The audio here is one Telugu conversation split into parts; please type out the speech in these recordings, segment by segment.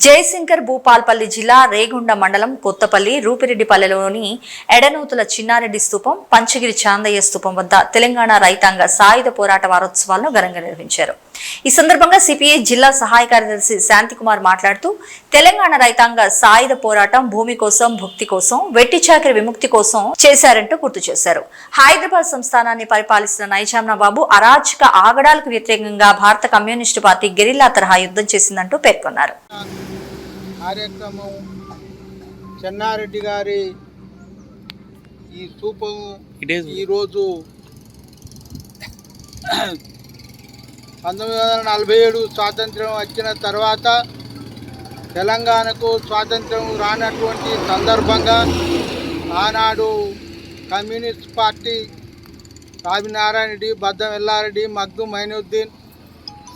జయశంకర్ భూపాల్పల్లి జిల్లా రేగొండ మండలం కొత్తపల్లి రూపిరెడ్డిపల్లెలోని ఎడనూతుల చిన్నారెడ్డి స్తూపం, పంచగిరి చాందయ్య స్తూపం వద్ద తెలంగాణ రైతాంగ సాయుధ పోరాట వారోత్సవాలను ఘనంగా నిర్వహించారు. ఈ సందర్భంగా సిపిఐ జిల్లా సహాయ కార్యదర్శి శాంతికుమార్ మాట్లాడుతూ, తెలంగాణ రైతాంగ సాయుధ పోరాటం భూమి కోసం, భుక్తి కోసం, వెట్టి చాకిరి విముక్తి కోసం చేశారంటూ గుర్తు చేశారు. హైదరాబాద్ సంస్థానాన్ని పరిపాలిస్తున్న నైజాం నవాబు అరాచక ఆగడాలకు వ్యతిరేకంగా భారత కమ్యూనిస్టు పార్టీ గెరిల్లా తరహా యుద్ధం చేసిందంటూ పేర్కొన్నారు. కార్యక్రమం చెన్నారెడ్డి గారి ఈ స్తూపం ఈరోజు 1947 స్వాతంత్ర్యం వచ్చిన తర్వాత తెలంగాణకు స్వాతంత్ర్యం రానటువంటి సందర్భంగా ఆనాడు కమ్యూనిస్ట్ పార్టీ రావినారాయణ రెడ్డి, బద్దం ఎల్లారెడ్డి, మగ్దు మైనుద్దీన్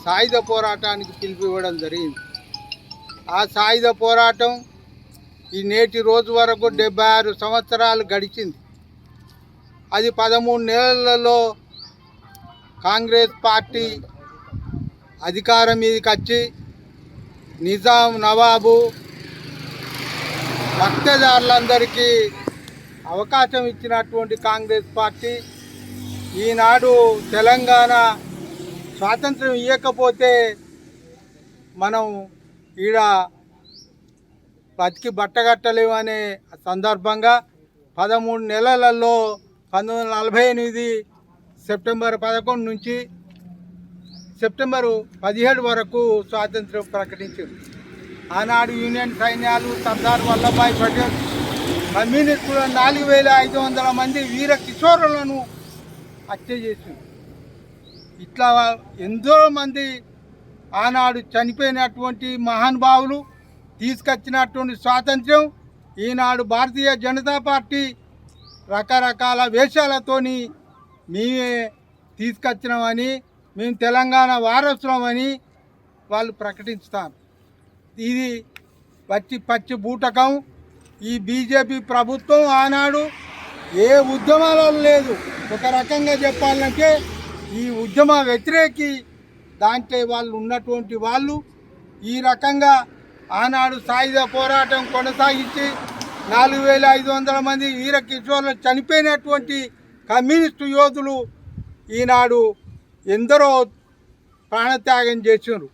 సాయుధ పోరాటానికి పిలిపివ్వడం జరిగింది. ఆ సాయుధ పోరాటం ఈ నేటి రోజు వరకు 76 సంవత్సరాలు గడిచింది. అది 13 నెలలలో కాంగ్రెస్ పార్టీ అధికారం మీదకి వచ్చి నిజాం నవాబు రక్తదారులందరికీ అవకాశం ఇచ్చినటువంటి కాంగ్రెస్ పార్టీ ఈనాడు తెలంగాణ స్వాతంత్రం ఇవ్వకపోతే మనం ఈడ బతికి బట్టగట్టలేవు అనే సందర్భంగా 13 నెలలలో 1948 సెప్టెంబర్ 11 నుంచి సెప్టెంబర్ 17 వరకు స్వాతంత్రం ప్రకటించారు. ఆనాడు యూనియన్ సైన్యాలు సర్దార్ వల్లభాయ్ పటేల్ కమ్యూనిస్టుల 4500 మంది వీర కిషోరులను హత్య చేసింది. ఇట్లా ఎంతో మంది ఆనాడు చనిపోయినటువంటి మహానుభావులు తీసుకొచ్చినటువంటి స్వాతంత్ర్యం ఈనాడు భారతీయ జనతా పార్టీ రకరకాల వేషాలతోని మేమే తీసుకొచ్చినామని, మేము తెలంగాణ వారసులమని వాళ్ళు ప్రకటిస్తారు. ఇది పచ్చి బూటకం. ఈ బీజేపీ ప్రభుత్వం ఆనాడు ఏ ఉద్యమాలలో లేదు. ఒక రకంగా చెప్పాలంటే ఈ ఉద్యమ వ్యతిరేకి దాంట్లో వాళ్ళు ఉన్నటువంటి వాళ్ళు ఈ రకంగా ఆనాడు సాయుధ పోరాటం కొనసాగించి 4500 మంది వీర కిషోర్లు చనిపోయినటువంటి కమ్యూనిస్టు యోధులు ఈనాడు ఎందరో ప్రాణత్యాగం చేసిండ్రు.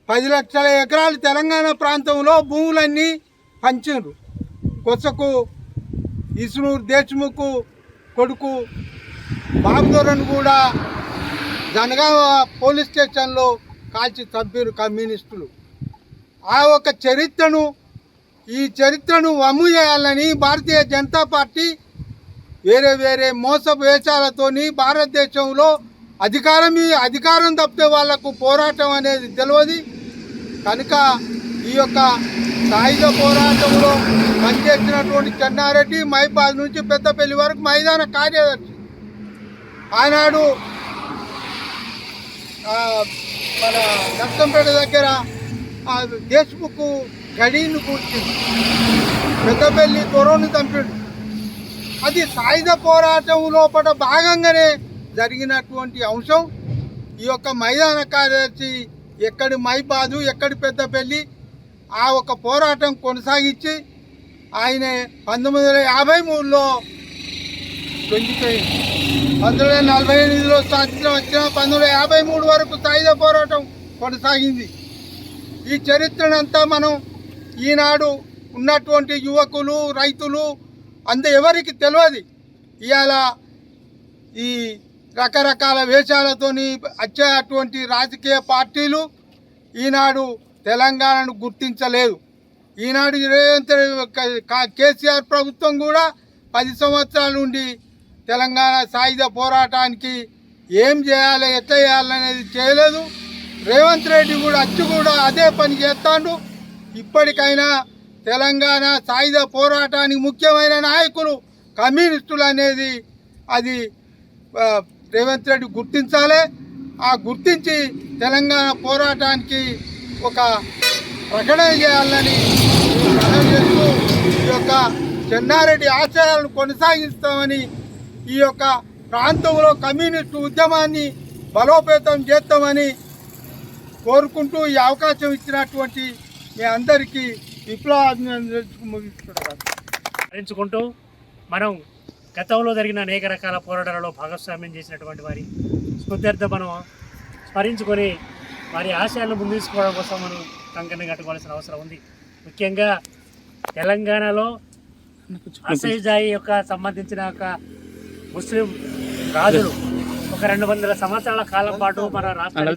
10 లక్షల ఎకరాలు తెలంగాణ ప్రాంతంలో భూములన్నీ పంచిండ్రు. కొసకు ఇస్నూర్ దేశ్ముఖ్ కొడుకు బాబుదొరను కూడా జనగామ పోలీస్ స్టేషన్లో కాల్చి చంపారు కమ్యూనిస్టులు. ఆ ఒక చరిత్రను, ఈ చరిత్రను వమ్ము చేయాలని భారతీయ జనతా పార్టీ వేరే మోసపు వేషాలతోని భారతదేశంలో అధికారం తప్పితే వాళ్లకు పోరాటం అనేది తెలియదు. కనుక ఈ యొక్క సాయుధ పోరాటంలో పనిచేసినటువంటి చెన్నారెడ్డి మైబాద్ నుంచి పెద్దపల్లి వరకు మైదాన కార్యదర్శి. ఆనాడు మన దత్తంపేట దగ్గర దేశ్ముఖ్ గడీని కూర్చింది, పెద్దపల్లి దొరను చంపాడు. అది సాయుధ పోరాటం లోపల భాగంగానే జరిగినటువంటి అంశం. ఈ యొక్క మైదాన కార్యదర్శి ఎక్కడి మైబాదు, ఎక్కడి పెద్దపల్లి ఆ ఒక పోరాటం కొనసాగించి ఆయన 1953లో పెంచిపోయింది. 1948లో స్వాతంత్రం వచ్చిన 1953 వరకు సాయుధ పోరాటం కొనసాగింది. ఈ చరిత్రనంతా మనం ఈనాడు ఉన్నటువంటి యువకులు, రైతులు ఎవరికి తెలియదు. ఇవాళ ఈ రకరకాల వేషాలతోని వచ్చేటువంటి రాజకీయ పార్టీలు ఈనాడు తెలంగాణను గుర్తించలేదు. ఈనాడు కేసీఆర్ ప్రభుత్వం కూడా 10 సంవత్సరాల నుండి తెలంగాణ సాయుధ పోరాటానికి ఏం చేయాలి, ఎట్లా చేయాలనేది చేయలేదు. రేవంత్ రెడ్డి కూడా అదే పని చేస్తాడు. ఇప్పటికైనా తెలంగాణ సాయుధ పోరాటానికి ముఖ్యమైన నాయకులు కమ్యూనిస్టులు అనేది అది రేవంత్ రెడ్డి గుర్తించాలి. ఆ గుర్తించి తెలంగాణ పోరాటానికి ఒక ప్రకటన చేయాలని మనం చేస్తూ ఈ యొక్క చెన్నారెడ్డి ఆశయాలను కొనసాగిస్తామని, ఈ యొక్క ప్రాంతంలో కమ్యూనిస్టు ఉద్యమాన్ని బలోపేతం చేస్తామని కోరుకుంటూ ఈ అవకాశం ఇచ్చినటువంటి మీ అందరికీ విప్లవాభినందనలు ముగిస్తున్నాను. స్మరించుకుంటూ మనం గతంలో జరిగిన అనేక రకాల పోరాటాలలో భాగస్వామ్యం చేసినటువంటి వారి స్మృత్యర్థం మనం స్మరించుకొని వారి ఆశయాలను ముందు తీసుకోవడం కోసం మనం కంకణం కట్టుకోవాల్సిన అవసరం ఉంది. ముఖ్యంగా తెలంగాణలో అసైజాయి యొక్క సంబంధించిన ఒక ముస్లిం రాజులు ఒక 200 సంవత్సరాల కాలం పాటు మన రాష్ట్రాన్ని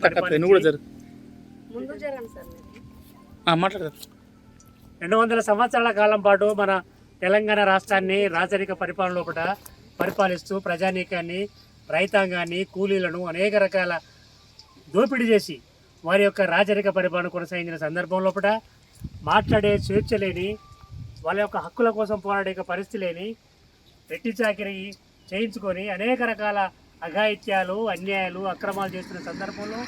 200 సంవత్సరాల కాలం పాటు మన తెలంగాణ రాష్ట్రాన్ని రాజరిక పరిపాలన లోపల పరిపాలిస్తూ ప్రజానీకాన్ని, రైతాంగాన్ని, కూలీలను అనేక రకాల దోపిడీ చేసి వారి యొక్క రాజరిక పరిపాలన కొనసాగించిన సందర్భం లోపల మాట్లాడే స్వేచ్ఛ లేని, వాళ్ళ యొక్క హక్కుల కోసం పోరాడే పరిస్థితి లేని, వెట్టి చాకిరీ చేయించుకొని అనేక రకాల అఘాయిత్యాలు, అన్యాయాలు, అక్రమాలు చేస్తున్న సందర్భంలో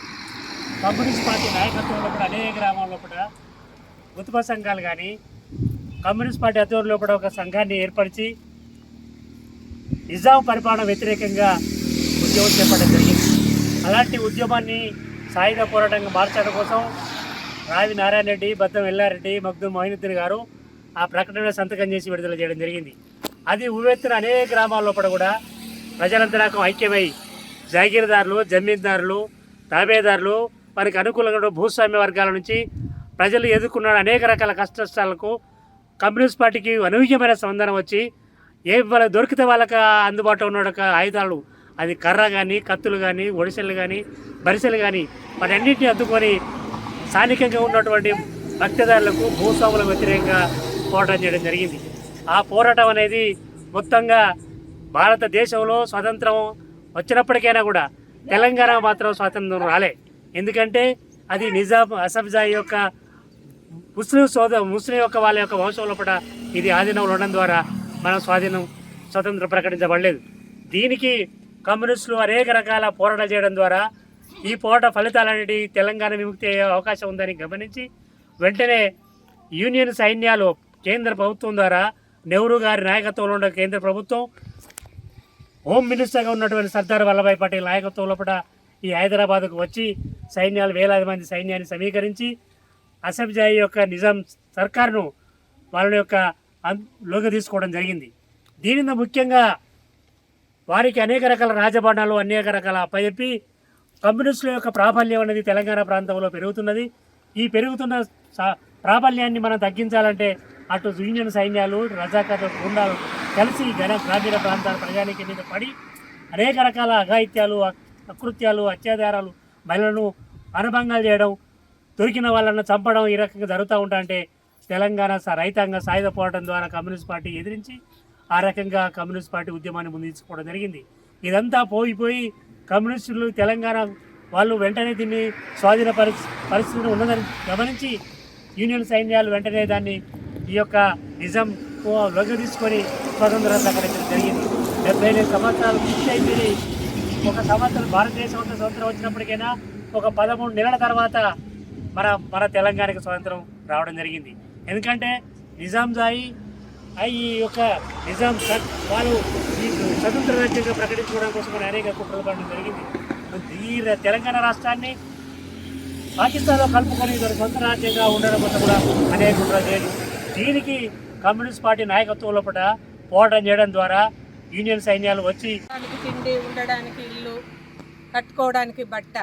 కమ్యూనిస్ట్ పార్టీ నాయకత్వంలో కూడా అనేక గ్రామాల్లో కూడా గుతుప సంఘాలు కానీ కమ్యూనిస్ట్ పార్టీ ఆధ్వర్యంలో కూడా ఒక సంఘాన్ని ఏర్పరిచి నిజాం పరిపాలన వ్యతిరేకంగా ఉద్యమం చేపట్టడం జరిగింది. అలాంటి ఉద్యమాన్ని సాయుధ పోరాటంగా మార్చడం కోసం రావి నారాయణ రెడ్డి, బద్దం ఎల్లారెడ్డి, మగ్దుం మొయినుద్దీన్ గారు ఆ ప్రకటనలో సంతకం చేసి విడుదల చేయడం జరిగింది. అది ఉవ్వెత్తున అనేక గ్రామాల్లో కూడా ప్రజలంతా ఐక్యమై జాగీర్దారులు, జమీందారులు, తాబేదారులు, వారికి అనుకూలంగా భూస్వామ్య వర్గాల నుంచి ప్రజలు ఎదుర్కొన్న అనేక రకాల కష్టాలకు కమ్యూనిస్ట్ పార్టీకి అనూహ్యమైన స్పందన వచ్చి వాళ్ళకి దొరికితే వాళ్ళకి అందుబాటులో ఉన్న ఆయుధాలు, అది కర్ర కానీ, కత్తులు కానీ, ఒడిసెలు కానీ, బరిసెలు కానీ వాటన్నింటినీ అద్దుకొని స్థానికంగా ఉన్నటువంటి భక్తిదారులకు, భూస్వాములకు వ్యతిరేకంగా పోరాటం చేయడం జరిగింది. ఆ పోరాటం అనేది మొత్తంగా భారతదేశంలో స్వాతంత్రం వచ్చినప్పటికైనా కూడా తెలంగాణ మాత్రం స్వాతంత్రం రాలే. ఎందుకంటే అది నిజాం అసఫ్జాయి యొక్క ముస్లిం యొక్క వాళ్ళ యొక్క వంశం లోపల ఇది ఆధీనంలో ఉండడం ద్వారా మనం స్వాతంత్రం ప్రకటించబడలేదు. దీనికి కమ్యూనిస్టులు అనేక రకాల పోరాటాలు చేయడం ద్వారా ఈ పోరాట ఫలితాలన్నిటి తెలంగాణ విముక్తి అయ్యే అవకాశం ఉందని గమనించి వెంటనే యూనియన్ సైన్యాలు కేంద్ర ప్రభుత్వం ద్వారా నెహ్రూ గారి నాయకత్వంలో ఉన్న కేంద్ర ప్రభుత్వం, హోమ్ మినిస్టర్గా ఉన్నటువంటి సర్దార్ వల్లభాయ్ పటేల్ నాయకత్వం లోపల ఈ హైదరాబాద్కు వచ్చి సైన్యాలు, వేలాది మంది సైన్యాన్ని సమీకరించి అసఫ్జాయి యొక్క నిజాం సర్కారును వాళ్ళ యొక్క లోకి తీసుకోవడం జరిగింది. దీనిలో ముఖ్యంగా వారికి అనేక రకాల రాజభరణాలు, అనేక రకాల అప్పచెప్పి కమ్యూనిస్టుల యొక్క ప్రాబల్యం అనేది తెలంగాణ ప్రాంతంలో పెరుగుతున్నది. ఈ పెరుగుతున్న ప్రాబల్యాన్ని మనం తగ్గించాలంటే అటు యూనియన్ సైన్యాలు, రజాకార్ బృందాలు కలిసి గ్రామీణ ప్రాంతాల ప్రజానికి మీద పడి అనేక రకాల అఘాయిత్యాలు, అకృత్యాలు, అత్యాచారాలు, మహిళలను అనుభంగాలు చేయడం, దొరికిన వాళ్ళను చంపడం ఈ రకంగా జరుగుతూ ఉంటాయంటే తెలంగాణ రైతాంగ సాయుధ పోరాటం ద్వారా కమ్యూనిస్ట్ పార్టీ ఎదిరించి ఆ రకంగా కమ్యూనిస్ట్ పార్టీ ఉద్యమాన్ని ముందు తీసుకోవడం జరిగింది. ఇదంతా పోయిపోయి కమ్యూనిస్టులు తెలంగాణ వాళ్ళు వెంటనే దీన్ని స్వాధీన పరిస్థితిని ఉన్నదని గమనించి యూనియన్ సైన్యాలు వెంటనే దాన్ని ఈ యొక్క నిజాం లొంగ తీసుకొని స్వతంత్రం ప్రకటించడం జరిగింది. 75 సంవత్సరాలు పూర్తి అయిపోయి ఒక సంవత్సరం భారతదేశం అంతా స్వతంత్రం వచ్చినప్పటికైనా ఒక 13 నెలల తర్వాత మన తెలంగాణకి స్వతంత్రం రావడం జరిగింది. ఎందుకంటే నిజాంజాయి ఈ యొక్క నిజాం వాళ్ళు ఈ స్వతంత్ర రాజ్యంగా ప్రకటించుకోవడం కోసం అనేక కుట్రలు పడడం జరిగింది. ఈ తెలంగాణ రాష్ట్రాన్ని పాకిస్తాన్లో కలుపుకొని సొంత రాజ్యంగా ఉండడం వల్ల కూడా అనేక కుట్రలు చేయడం. దీనికి కమ్యూనిస్ట్ పార్టీ నాయకత్వం లోపల పోరాటం చేయడం ద్వారా యూనియన్ సైన్యాలు వచ్చి తిండి, ఉండడానికి ఇల్లు, కట్టుకోవడానికి బట్ట,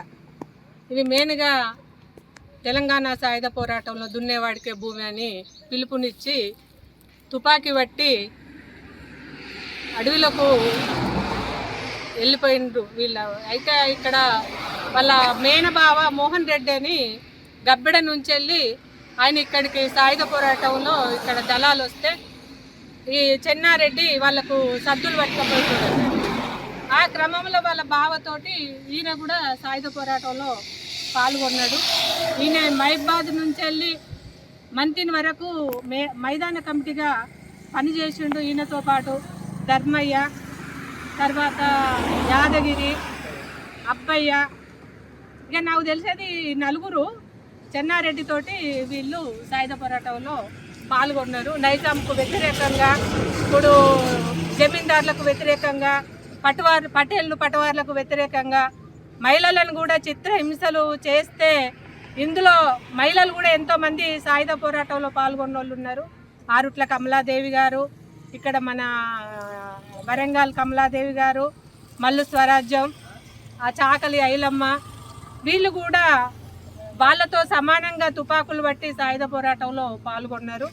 ఇవి మెయిన్గా తెలంగాణ సాయుధ పోరాటంలో దున్నేవాడికే భూమి అని పిలుపునిచ్చి తుపాకీ పట్టి అడవిలకు వెళ్ళిపోయిండ్రు వీళ్ళు. అయితే ఇక్కడ వాళ్ళ మేనబావ మోహన్ రెడ్డి అని గబ్బెడ నుంచి వెళ్ళి ఆయన ఇక్కడికి సాయుధ పోరాటంలో ఇక్కడ దళాలు వస్తే ఈ చెన్నారెడ్డి వాళ్ళకు సద్దులు పట్టుకపోతున్నాడు. ఆ క్రమంలో వాళ్ళ బావతోటి ఈయన కూడా సాయుధ పోరాటంలో పాల్గొన్నాడు. ఈయన మహిబాద్ నుంచి వెళ్ళి మంతిని వరకు మైదాన కమిటీగా పనిచేసిండు. ఈయనతో పాటు ధర్మయ్య, తర్వాత యాదగిరి, అబ్బయ్య, ఇక నాకు తెలిసేది నలుగురు చెన్నారెడ్డితోటి వీళ్ళు సాయుధ పోరాటంలో పాల్గొన్నారు. నైజాంకు వ్యతిరేకంగా, ఇప్పుడు జమీందారులకు వ్యతిరేకంగా, పటేళ్లు పటవార్లకు వ్యతిరేకంగా, మహిళలను కూడా చిత్రహింసలు చేస్తే ఇందులో మహిళలు కూడా ఎంతోమంది సాయుధ పోరాటంలో పాల్గొన్న వాళ్ళు ఉన్నారు. ఆరుట్ల కమలాదేవి గారు, ఇక్కడ మన వరంగల్ కమలాదేవి గారు, మల్లు స్వరాజ్యం, ఆ చాకలి ఐలమ్మ, వీళ్ళు కూడా వాళ్ళతో సమానంగా తుపాకులు బట్టి సాయుధ పోరాటంలో పాల్గొన్నారు.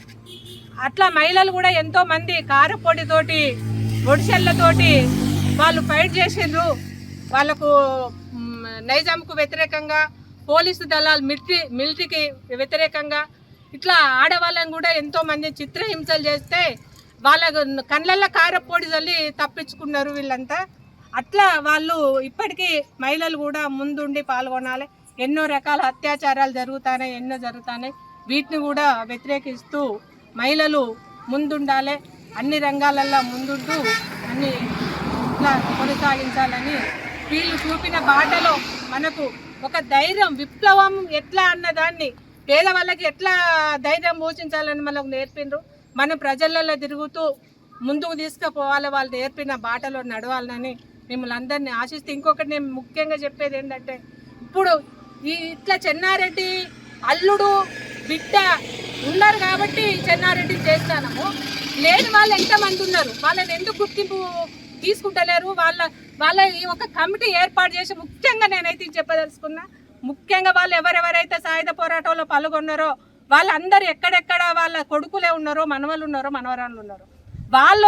అట్లా మహిళలు కూడా ఎంతోమంది కారపొడితోటి ఒడిసెళ్ళతోటి వాళ్ళు ఫైట్ చేసిండ్రు. వాళ్ళకు నైజాంకు వ్యతిరేకంగా, పోలీసు దళాలు మిలిటరీకి వ్యతిరేకంగా ఇట్లా ఆడవాళ్ళని కూడా ఎంతోమంది చిత్రహింసలు చేస్తే వాళ్ళ కళ్ళల్లో కారపొడి చల్లి తప్పించుకున్నారు వీళ్ళంతా. అట్లా వాళ్ళు ఇప్పటికీ మహిళలు కూడా ముందుండి పాల్గొనాలి. ఎన్నో రకాల అత్యాచారాలు జరుగుతున్నాయి, ఎన్నో జరుగుతున్నాయి. వీటిని కూడా వ్యతిరేకిస్తూ మహిళలు ముందుండాలి, అన్ని రంగాలల్లో ముందుంటూ అన్ని ఇట్లా కొనసాగించాలని వీళ్ళు చూపిన బాటలో మనకు ఒక ధైర్యం, విప్లవం ఎట్లా అన్నదాన్ని పేదవాళ్ళకి ఎట్లా ధైర్యం పోషించాలని మనకు నేర్పిండ్రు. మనం ప్రజలలో తిరుగుతూ ముందుకు తీసుకుపోవాలి, వాళ్ళు నేర్పిన బాటలో నడవాలని మిమ్మల్ని అందరినీ ఆశిస్తూ. ఇంకొకటి నేను ముఖ్యంగా చెప్పేది ఏంటంటే, ఇప్పుడు ఇట్లా చెన్నారెడ్డి అల్లుడు బిడ్డ ఉన్నారు కాబట్టి చెన్నారెడ్డిని చేస్తాము. లేని వాళ్ళు ఎంతమంది ఉన్నారు, వాళ్ళని ఎందుకు గుర్తింపు తీసుకుంటలేరు? వాళ్ళ ఈ ఒక కమిటీ ఏర్పాటు చేసి ముఖ్యంగా నేనైతే చెప్పదలుచుకున్నా, ముఖ్యంగా వాళ్ళు ఎవరెవరైతే సాయుధ పోరాటంలో పాల్గొన్నారో వాళ్ళందరూ ఎక్కడెక్కడ వాళ్ళ కొడుకులే ఉన్నారో, మనవలు ఉన్నారో, మనవరాళ్ళు ఉన్నారో, వాళ్ళు